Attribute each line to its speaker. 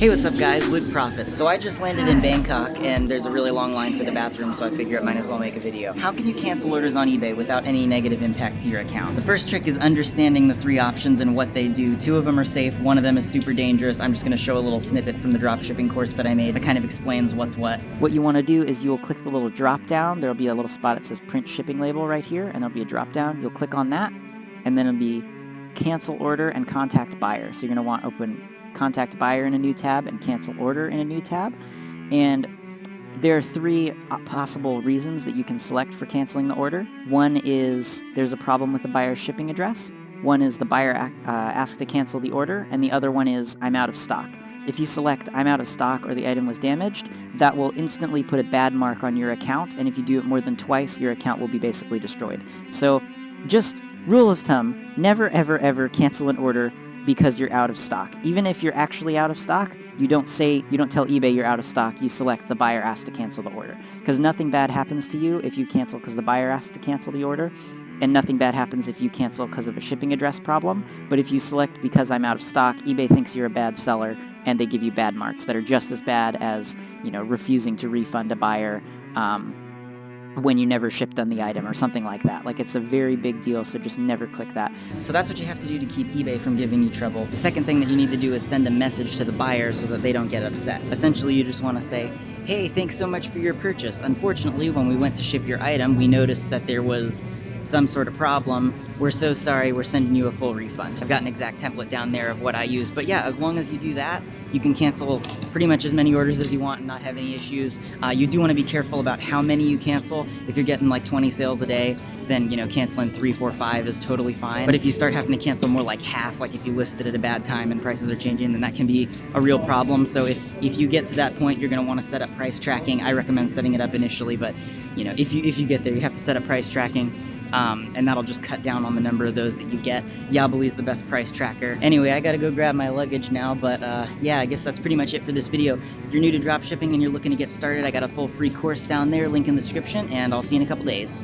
Speaker 1: Hey, what's up guys, Luke Profit. So I just landed in Bangkok and there's a really long line for the bathroom, so I figure I might as well make a video. How can you cancel orders on eBay without any negative impact to your account? The first trick is understanding the 3 options and what they do. 2 of them are safe, 1 of them is super dangerous. I'm just gonna show a little snippet from the dropshipping course that I made that kind of explains what's what. What you wanna do is you will click the little drop down. There'll be a little spot that says print shipping label right here, and there'll be a drop down. You'll click on that, and then it'll be cancel order and contact buyer. So you're gonna want open contact buyer in a new tab and cancel order in a new tab. And there are 3 possible reasons that you can select for canceling the order. One is there's a problem with the buyer's shipping address. One is the buyer asked to cancel the order, and the other one is I'm out of stock. If you select I'm out of stock or the item was damaged, that will instantly put a bad mark on your account, and if you do it more than twice, your account will be basically destroyed. So just rule of thumb, never ever ever cancel an order because you're out of stock. Even if you're actually out of stock, you don't tell eBay you're out of stock, you select the buyer asked to cancel the order. Because nothing bad happens to you if you cancel because the buyer asked to cancel the order, and nothing bad happens if you cancel because of a shipping address problem. But if you select because I'm out of stock, eBay thinks you're a bad seller, and they give you bad marks that are just as bad as, refusing to refund a buyer when you never shipped them the item or something like that. Like, it's a very big deal, so just never click that. So that's what you have to do to keep eBay from giving you trouble. The second thing that you need to do is send a message to the buyer so that they don't get upset. Essentially, you just want to say, hey, thanks so much for your purchase. Unfortunately, when we went to ship your item, we noticed that there was some sort of problem. We're so sorry, we're sending you a full refund. I've got an exact template down there of what I use, but yeah, as long as you do that, you can cancel pretty much as many orders as you want and not have any issues. You do want to be careful about how many you cancel. If you're getting like 20 sales a day, then canceling 3, 4, 5 is totally fine. But if you start having to cancel more like half, like if you listed at a bad time and prices are changing, then that can be a real problem. So if you get to that point, you're going to want to set up price tracking. I recommend setting it up initially, but if you get there, you have to set up price tracking. And that'll just cut down on the number of those that you get. Yabali's the best price tracker. Anyway, I gotta go grab my luggage now, but yeah, I guess that's pretty much it for this video. If you're new to dropshipping and you're looking to get started, I got a full free course down there, link in the description, and I'll see you in a couple days.